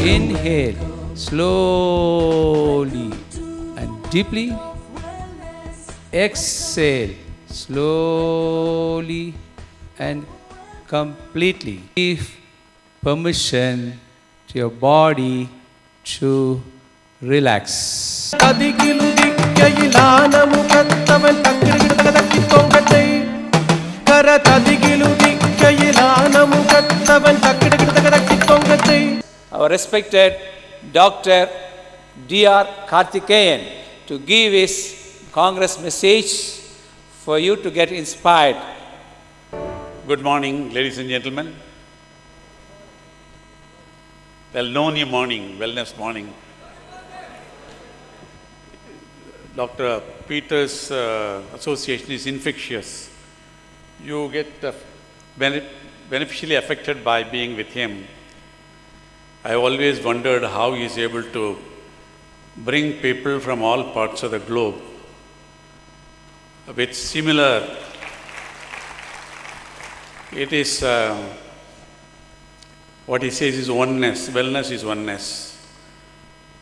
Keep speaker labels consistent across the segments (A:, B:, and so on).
A: Inhale slowly and deeply. Exhale slowly and completely. Give permission to your body to relax. Our respected Dr. Dr. Kaarthikeyan to give his Congress message for you to get inspired.
B: Good morning, ladies and gentlemen. Well, Noni morning, wellness morning. Dr. Peter's association is infectious. You get beneficially affected by being with him. I always wondered how he is able to bring people from all parts of the globe with similar. It is what he says is oneness. Wellness is oneness.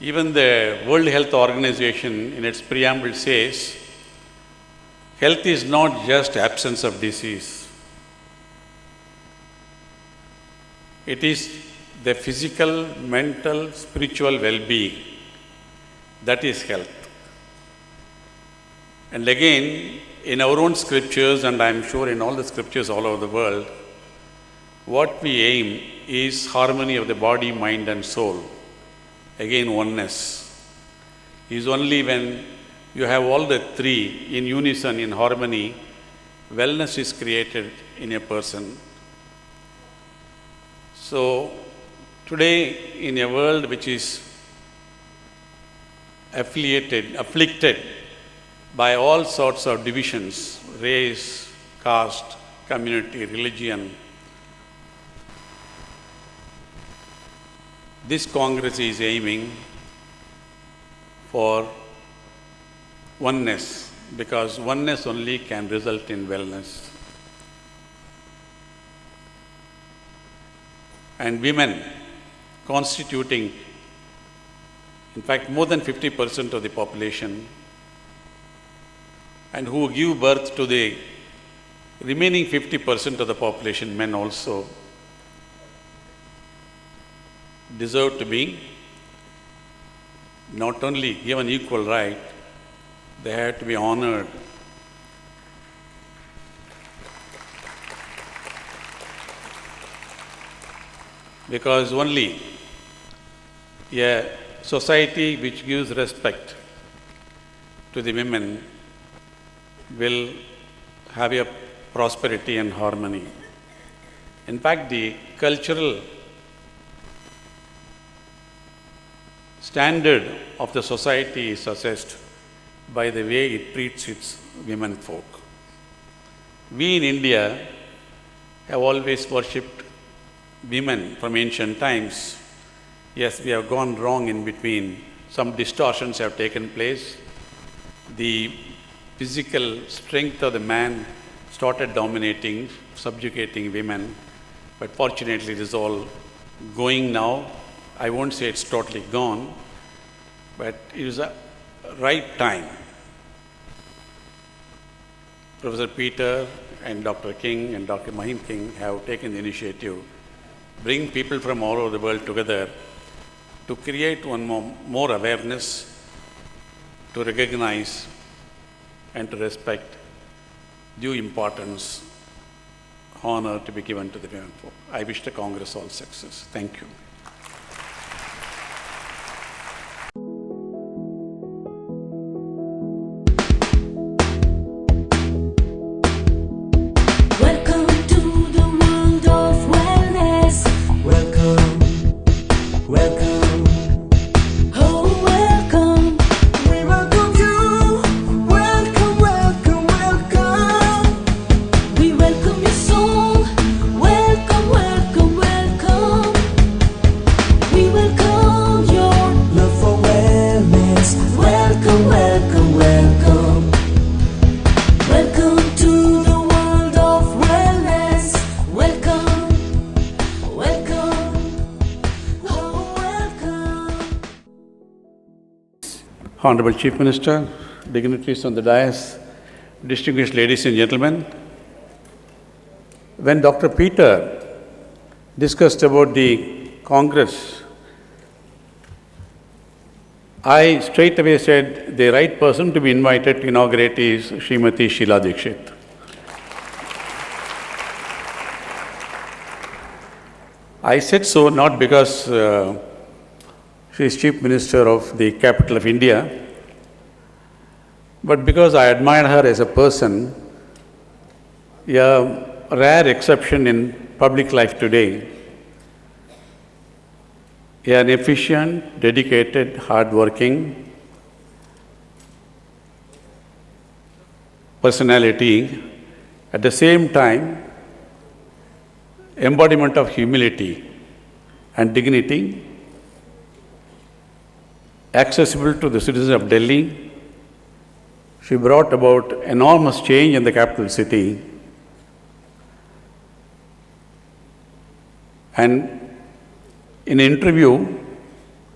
B: Even the World Health Organization in its preamble says, health is not just absence of disease. It is the physical, mental, spiritual well-being. That is health. And again, in our own scriptures, and I am sure in all the scriptures all over the world, what we aim is harmony of the body, mind and soul. Again, oneness. It is only when you have all the three in unison, in harmony, wellness is created in a person. So, today in a world which is afflicted by all sorts of divisions, race, caste, community, religion, this Congress is aiming for oneness, because oneness only can result in wellness. And women constituting, in fact, more than 50% of the population, and who give birth to the remaining 50% of the population, men also, deserve to be not only given equal right, they have to be honored. Because only a society which gives respect to the women will have a prosperity and harmony. In fact, the cultural standard of the society is assessed by the way it treats its women folk. We in India have always worshipped women from ancient times. Yes, we have gone wrong in between. Some distortions have taken place. The physical strength of the man started dominating, subjugating women. But fortunately, it is all going now. I won't say it's totally gone, but it is a right time. Professor Peter and Dr. King and Dr. Mahim King have taken the initiative, bring people from all over the world together to create one more awareness, to recognize and to respect, due importance, honor to be given to the women folk. I wish the Congress all success. Thank you. Honorable Chief Minister, dignitaries on the dais, distinguished ladies and gentlemen, when Dr. Peter discussed about the Congress, I straight away said the right person to be invited to inaugurate is Srimati Sheila Dikshit. I said so not because she is Chief Minister of the capital of India, but because I admire her as a person, a rare exception in public life today. An efficient, dedicated, hard-working personality, at the same time, embodiment of humility and dignity, accessible to the citizens of Delhi. She brought about enormous change in the capital city. And in an interview,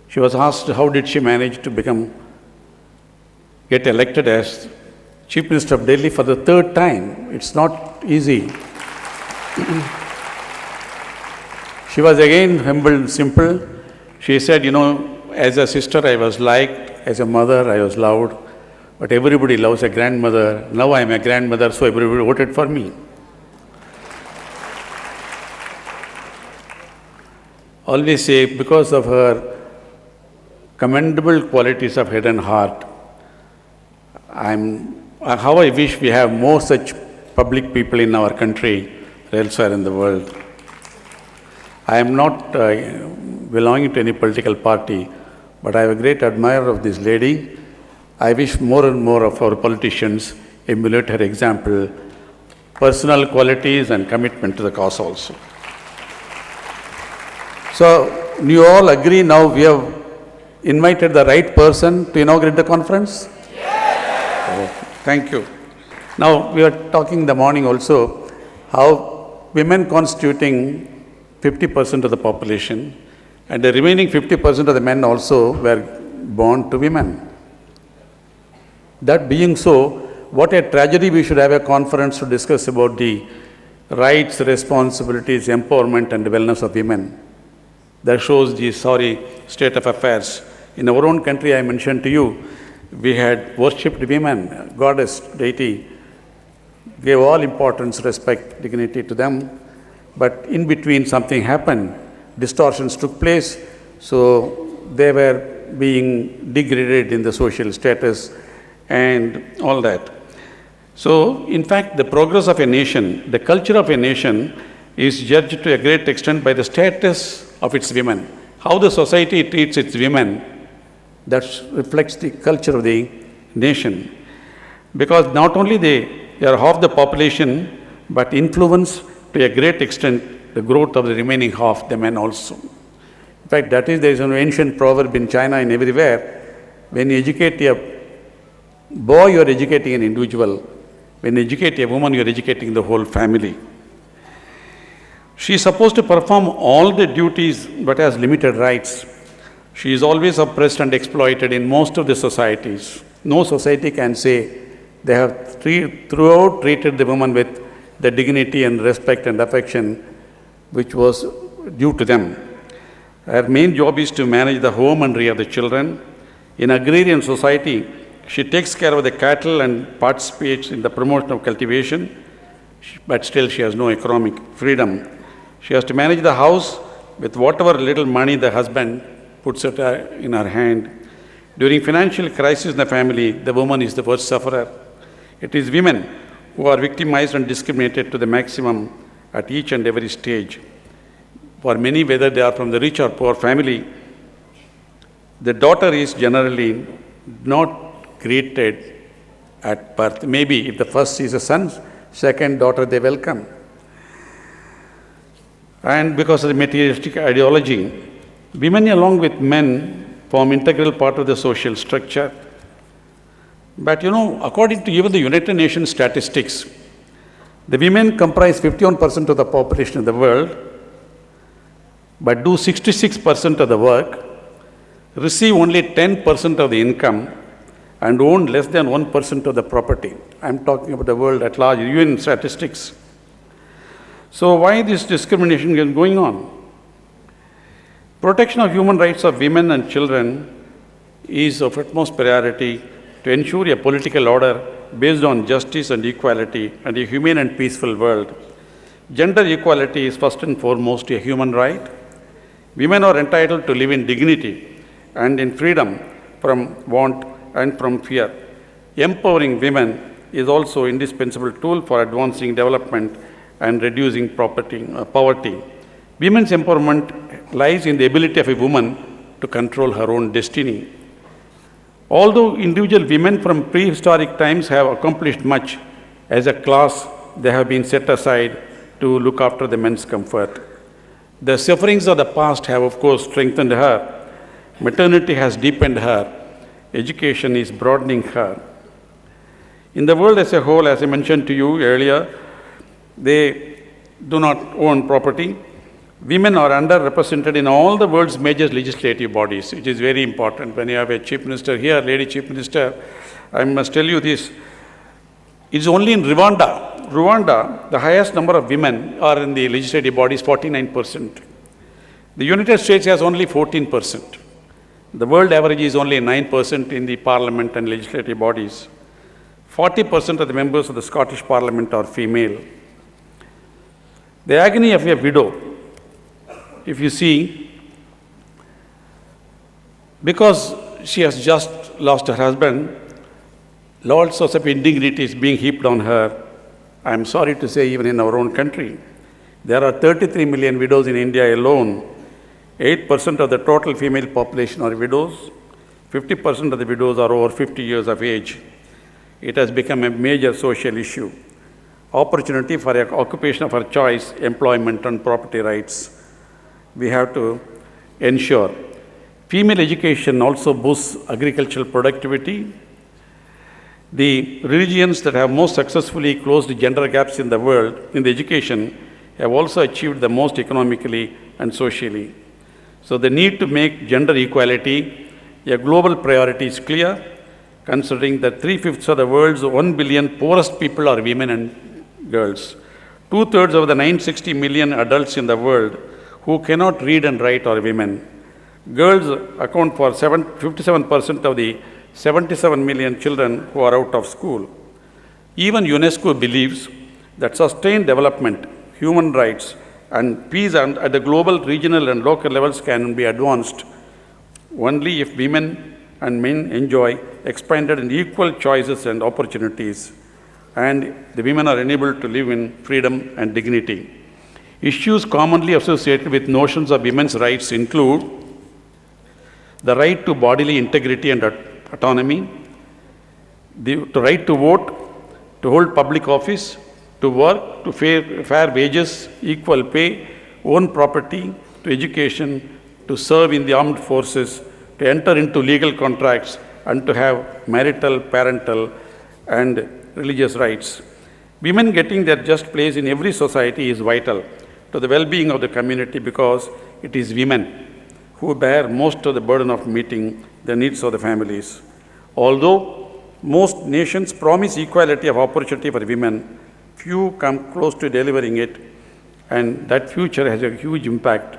B: she was asked how did she manage to get elected as Chief Minister of Delhi for the third time. It's not easy. She was again humble and simple. She said, as a sister I was liked, as a mother I was loved, but everybody loves a grandmother. Now I am a grandmother, so everybody voted for me. Always say, because of her commendable qualities of head and heart, how I wish we have more such public people in our country or elsewhere in the world. I am not belonging to any political party, but I am a great admirer of this lady. I wish more and more of our politicians emulate her example, personal qualities and commitment to the cause also. So, you all agree now we have invited the right person to inaugurate the conference? Yes. Oh, thank you. Now, we were talking in the morning also how women constituting 50% of the population and the remaining 50% of the men also were born to women. That being so, what a tragedy we should have a conference to discuss about the rights, responsibilities, empowerment and the wellness of women. That shows the sorry state of affairs. In our own country, I mentioned to you, we had worshipped women, goddess, deity, gave all importance, respect, dignity to them. But in between something happened, distortions took place, so they were being degraded in the social status and all that. So, in fact, the progress of a nation, the culture of a nation is judged to a great extent by the status of its women. How the society treats its women, that reflects the culture of the nation. Because not only they are half the population, but influence to a great extent the growth of the remaining half, the men also. In fact, there is an ancient proverb in China and everywhere, when you educate a boy, you are educating an individual. When you educate a woman, you are educating the whole family. She is supposed to perform all the duties but has limited rights. She is always oppressed and exploited in most of the societies. No society can say they have throughout treated the woman with the dignity and respect and affection which was due to them. Her main job is to manage the home and rear the children. In agrarian society, she takes care of the cattle and participates in the promotion of cultivation, but still she has no economic freedom. She has to manage the house with whatever little money the husband puts it in her hand. During financial crisis in the family, the woman is the worst sufferer. It is women who are victimized and discriminated to the maximum at each and every stage. For many, whether they are from the rich or poor family, the daughter is generally not created at birth. Maybe if the first is a son, second daughter they welcome. And because of the materialistic ideology, women along with men form integral part of the social structure. But according to even the United Nations statistics, the women comprise 51% of the population of the world, but do 66% of the work, receive only 10% of the income, and own less than 1% of the property. I'm talking about the world at large, UN statistics. So why this discrimination is going on? Protection of human rights of women and children is of utmost priority to ensure a political order based on justice and equality and a humane and peaceful world. Gender equality is first and foremost a human right. Women are entitled to live in dignity and in freedom from want and from fear. Empowering women is also an indispensable tool for advancing development and reducing poverty. Women's empowerment lies in the ability of a woman to control her own destiny. Although individual women from prehistoric times have accomplished much, as a class they have been set aside to look after the men's comfort. The sufferings of the past have, of course, strengthened her. Maternity has deepened her. Education is broadening her. In the world as a whole, as I mentioned to you earlier, they do not own property. Women are underrepresented in all the world's major legislative bodies, which is very important. When you have a chief minister here, lady chief minister, I must tell you this. It's only in Rwanda, the highest number of women are in the legislative bodies, 49%. The United States has only 14%. The world average is only 9% in the parliament and legislative bodies. 40% of the members of the Scottish Parliament are female. The agony of a widow, if you see, because she has just lost her husband, lots of indignity is being heaped on her. I am sorry to say, even in our own country, there are 33 million widows in India alone. 8% of the total female population are widows. 50% of the widows are over 50 years of age. It has become a major social issue. Opportunity for an occupation of her choice, employment and property rights. We have to ensure. Female education also boosts agricultural productivity. The regions that have most successfully closed gender gaps in the world in the education have also achieved the most economically and socially. So the need to make gender equality a global priority is clear, considering that 3/5 of the world's 1 billion poorest people are women and girls. 2/3 of the 960 million adults in the world who cannot read and write are women. Girls account for 57% of the 77 million children who are out of school. Even UNESCO believes that sustained development, human rights, and peace at the global, regional, and local levels can be advanced only if women and men enjoy expanded and equal choices and opportunities, and the women are enabled to live in freedom and dignity. Issues commonly associated with notions of women's rights include the right to bodily integrity and autonomy, the right to vote, to hold public office, to work, to fair wages, equal pay, own property, to education, to serve in the armed forces, to enter into legal contracts, and to have marital, parental, and religious rights. Women getting their just place in every society is vital to the well-being of the community because it is women who bear most of the burden of meeting the needs of the families. Although most nations promise equality of opportunity for women, few come close to delivering it, and that future has a huge impact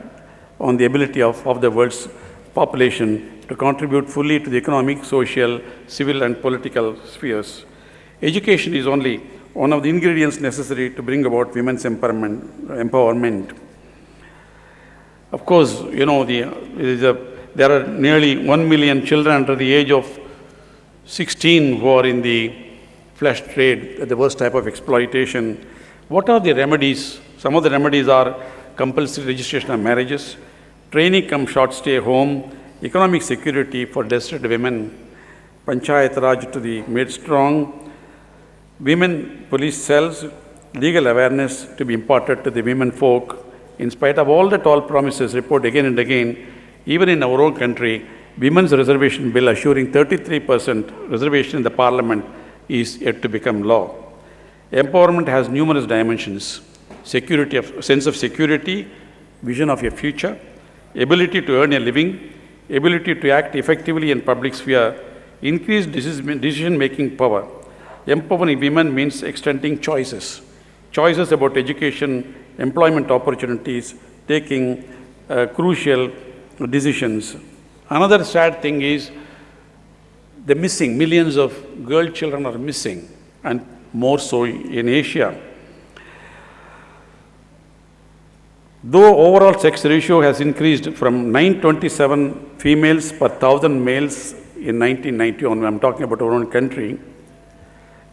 B: on the ability of the world's population to contribute fully to the economic, social, civil, and political spheres. Education is only one of the ingredients necessary to bring about women's empowerment. Of course, you know, there are nearly 1 million children under the age of 16 who are in the flesh trade, the worst type of exploitation. What are the remedies? Some of the remedies are compulsory registration of marriages, training come short stay home, economic security for distressed women, Panchayat Raj to be made strong, women police cells, legal awareness to be imparted to the women folk. In spite of all the tall promises report again and again, even in our own country, women's reservation bill assuring 33% reservation in the parliament is yet to become law. Empowerment has numerous dimensions: security, sense of security, vision of a future, ability to earn a living, ability to act effectively in public sphere, increased decision-making power. Empowering women means extending choices. Choices about education, employment opportunities, taking crucial decisions. Another sad thing is the missing. Millions of girl children are missing, and more so in Asia. Though overall sex ratio has increased from 927 females per 1,000 males in 1991, I'm talking about our own country,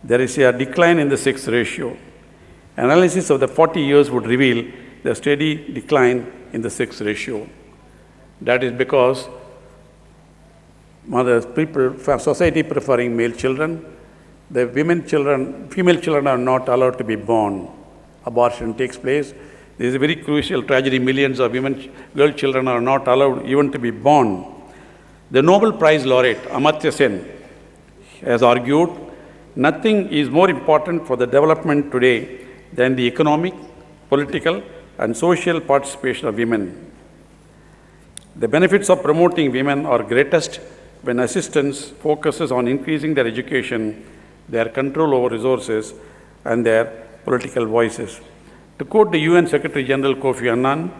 B: there is a decline in the sex ratio. Analysis of the 40 years would reveal the steady decline in the sex ratio. That is because society preferring male children, the female children are not allowed to be born. Abortion takes place. This is a very crucial tragedy. Millions of girl children are not allowed even to be born. The Nobel Prize laureate Amartya Sen has argued, nothing is more important for the development today than the economic, political, and social participation of women. The benefits of promoting women are greatest when assistance focuses on increasing their education, their control over resources, and their political voices. To quote the UN Secretary General Kofi Annan,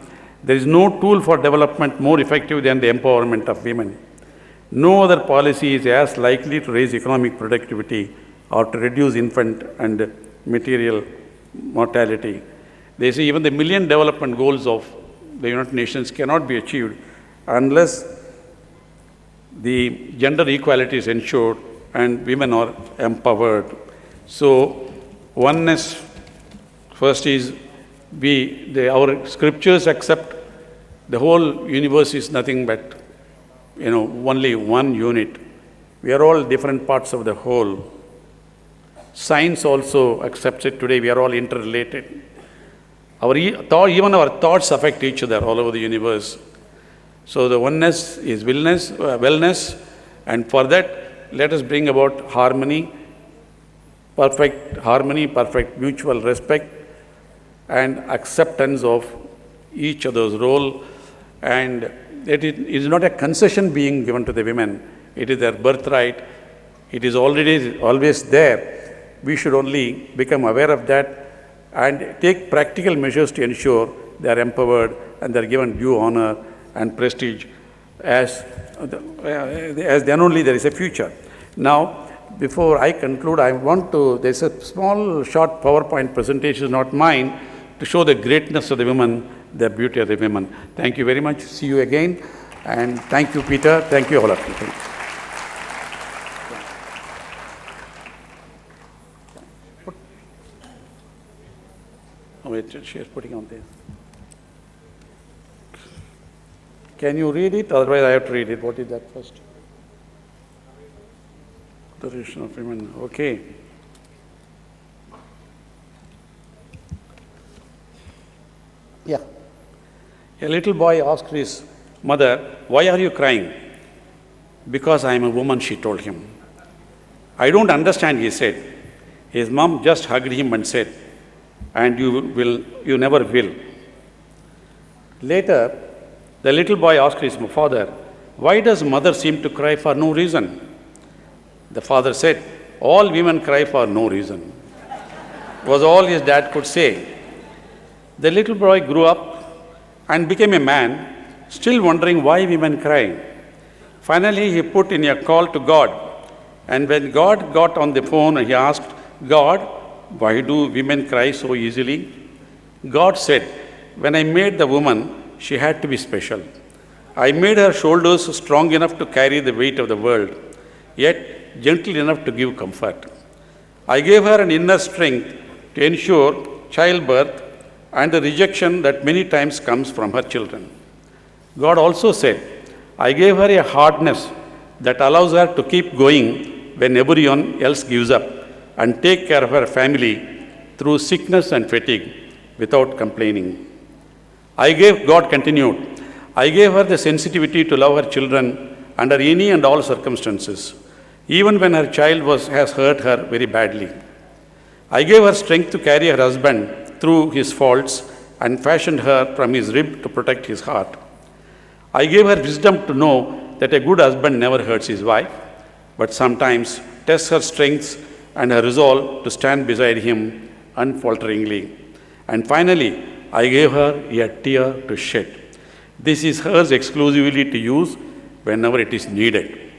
B: there is no tool for development more effective than the empowerment of women. No other policy is as likely to raise economic productivity or to reduce infant and material mortality. They say even the Millennium Development Goals of the United Nations cannot be achieved unless the gender equality is ensured and women are empowered. So, oneness first is our scriptures accept the whole universe is nothing but, only one unit. We are all different parts of the whole. Science also accepts it today. We are all interrelated. Even our thoughts affect each other all over the universe. So the oneness is wellness, and for that, let us bring about harmony, perfect mutual respect, and acceptance of each other's role. And it is not a concession being given to the women. It is their birthright. It is always there. We should only become aware of that and take practical measures to ensure they are empowered and they are given due honor and prestige, as then only there is a future. Now, before I conclude, there's a small short PowerPoint presentation, not mine, to show the greatness of the women, the beauty of the women. Thank you very much. See you again. And thank you, Peter. Thank you, all of you. Wait, she is putting on this. Can you read it? Otherwise, I have to read it. What is that first? Duration of women. Okay. Yeah. A little boy asked his mother, "Why are you crying?" "Because I am a woman," she told him. "I don't understand," he said. His mom just hugged him and said, "And you never will." Later, the little boy asked his father, "Why does mother seem to cry for no reason?" The father said, "All women cry for no reason," was all his dad could say. The little boy grew up and became a man, still wondering why women cry. Finally, he put in a call to God, and when God got on the phone, he asked, "God, why do women cry so easily?" God said, "When I made the woman, she had to be special. I made her shoulders strong enough to carry the weight of the world, yet gentle enough to give comfort. I gave her an inner strength to ensure childbirth and the rejection that many times comes from her children." God also said, "I gave her a hardness that allows her to keep going when everyone else gives up and take care of her family through sickness and fatigue without complaining." God continued, "I gave her the sensitivity to love her children under any and all circumstances, even when her child has hurt her very badly. I gave her strength to carry her husband through his faults and fashioned her from his rib to protect his heart. I gave her wisdom to know that a good husband never hurts his wife, but sometimes tests her strength and her resolve to stand beside him unfalteringly. And finally, I gave her a tear to shed. This is hers exclusively to use whenever it is needed.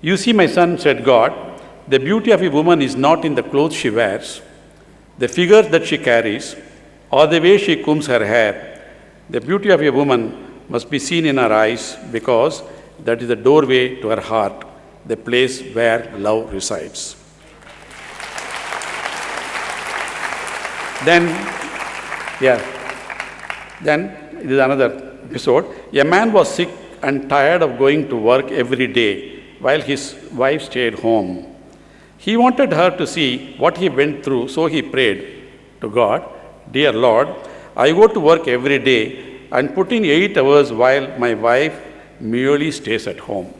B: You see, my son, said God, the beauty of a woman is not in the clothes she wears, the figure that she carries, or the way she combs her hair. The beauty of a woman must be seen in her eyes, because that is the doorway to her heart, the place where love resides. Then it is another episode. A man was sick and tired of going to work every day while his wife stayed home. He wanted her to see what he went through, so he prayed to God, Dear Lord, I go to work every day and put in 8 hours while my wife merely stays at home.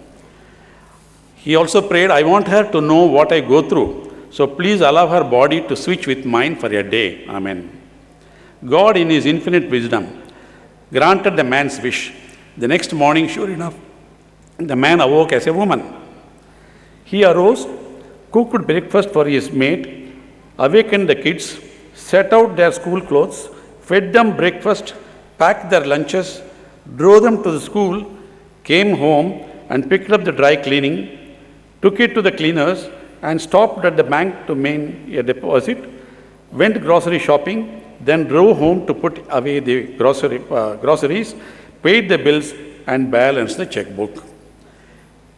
B: He also prayed, I want her to know what I go through, so please allow her body to switch with mine for a day. Amen. God, in his infinite wisdom, granted the man's wish. The next morning, sure enough, the man awoke as a woman. He arose, cooked breakfast for his mate, awakened the kids, set out their school clothes, fed them breakfast, packed their lunches, drove them to the school, came home and picked up the dry cleaning, took it to the cleaners and stopped at the bank to make a deposit, went grocery shopping, then drove home to put away the groceries, paid the bills and balanced the checkbook.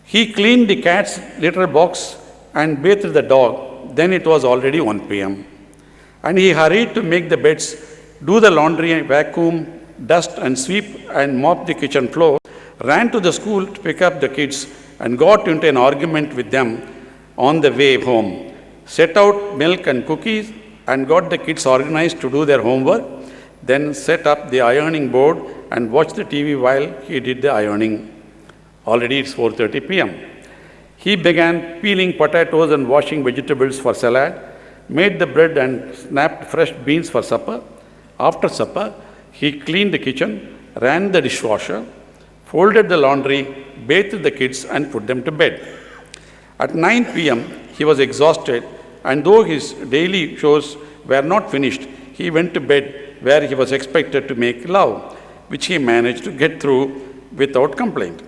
B: He cleaned the cat's litter box and bathed the dog. Then it was already 1 p.m. And he hurried to make the beds, do the laundry, vacuum, dust and sweep and mop the kitchen floor, ran to the school to pick up the kids and got into an argument with them on the way home, set out milk and cookies and got the kids organized to do their homework, then set up the ironing board and watched the TV while he did the ironing. Already it's 4:30 p.m. He began peeling potatoes and washing vegetables for salad, made the bread and snapped fresh beans for supper. After supper, he cleaned the kitchen, ran the dishwasher, folded the laundry, bathed the kids and put them to bed. At 9 p.m., he was exhausted, and though his daily chores were not finished, he went to bed where he was expected to make love, which he managed to get through without complaint.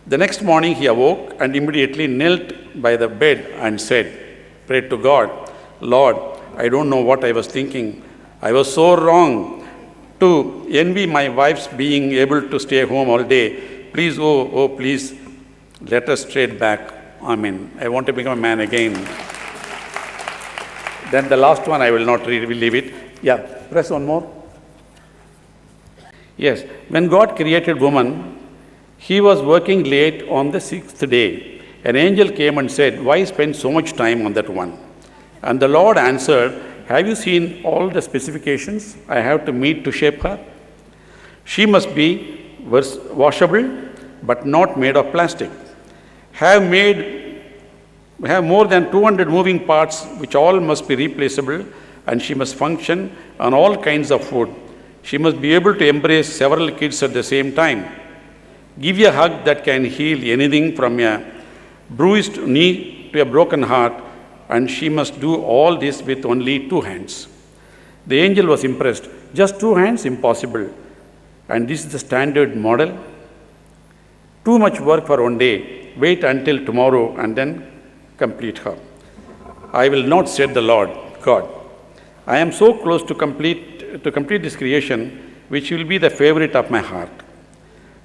B: The next morning he awoke and immediately knelt by the bed and prayed to God, Lord, I don't know what I was thinking. I was so wrong to envy my wife's being able to stay home all day. Please, please, let us straight back. Amen. I want to become a man again. Then the last one I will not read, we'll leave it. Yeah, press one more. Yes, when God created woman, he was working late on the 6th day. An angel came and said, why spend so much time on that one? And the Lord answered, have you seen all the specifications I have to meet to shape her? She must be washable, but not made of plastic. Have more than 200 moving parts, which all must be replaceable, and she must function on all kinds of food. She must be able to embrace several kids at the same time. Give a hug that can heal anything from a bruised knee to a broken heart, and she must do all this with only 2 hands. The angel was impressed. Just 2 hands? Impossible. And this is the standard model? Too much work for one day. Wait until tomorrow and then complete her. I will not, said the Lord God. I am so close to complete this creation, which will be the favorite of my heart.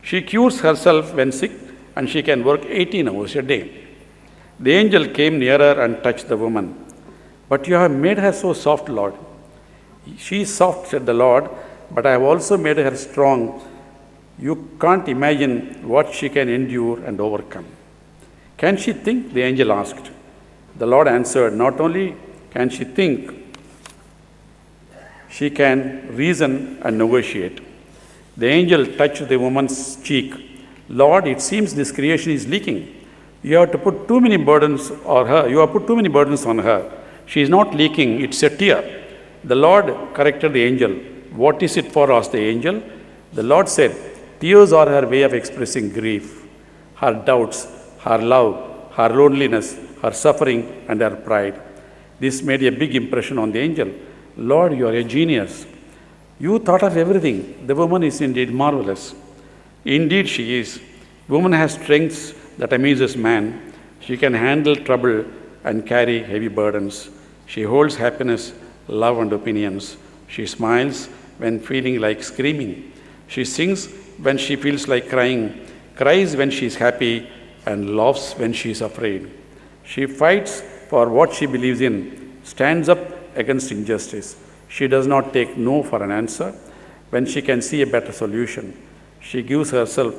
B: She cures herself when sick, and she can work 18 hours a day. The angel came nearer and touched the woman. But you have made her so soft, Lord. She is soft, said the Lord, but I have also made her strong. You can't imagine what she can endure and overcome. Can she think? The angel asked. The Lord answered, not only can she think, she can reason and negotiate. The angel touched the woman's cheek. Lord, it seems this creation is leaking. You have put too many burdens on her. She is not leaking, it's a tear. The Lord corrected the angel. What is it for? Asked the angel. The Lord said, tears are her way of expressing grief, her doubts, her love, her loneliness, her suffering, and her pride. This made a big impression on the angel. Lord, you are a genius. You thought of everything. The woman is indeed marvelous. Indeed, she is. Woman has strengths that amazes man. She can handle trouble and carry heavy burdens. She holds happiness, love, and opinions. She smiles when feeling like screaming. She sings when she feels like crying, cries when she is happy, and laughs when she is afraid. She fights for what she believes in, stands up against injustice. She does not take no for an answer when she can see a better solution. She gives herself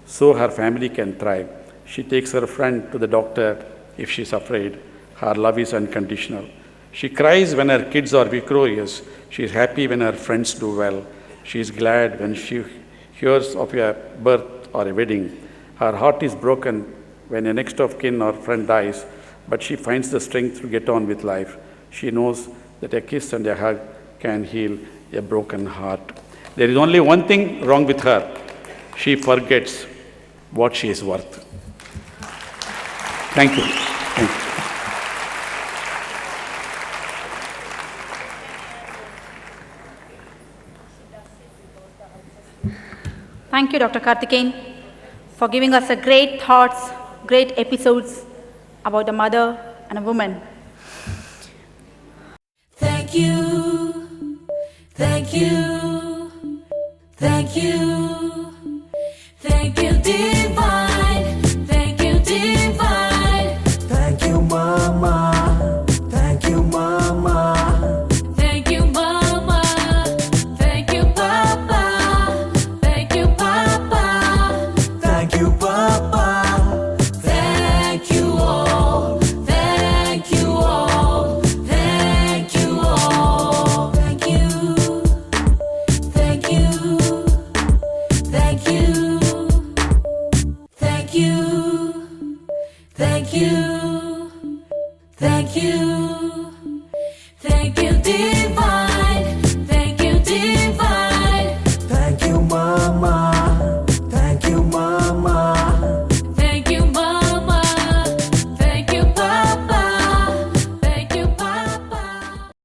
B: so her family can thrive. She takes her friend to the doctor if she is afraid. Her love is unconditional. She cries when her kids are victorious. She is happy when her friends do well. She is glad when she hears of a birth or a wedding. Her heart is broken when a next of kin or friend dies, but she finds the strength to get on with life. She knows that a kiss and a hug can heal a broken heart. There is only one thing wrong with her. She forgets what she is worth. Thank you. Thank you.
C: Thank you, Dr. Kaarthikeyan, for giving us a great thoughts, great episodes about a mother and a woman.
D: Thank you, thank you, thank you.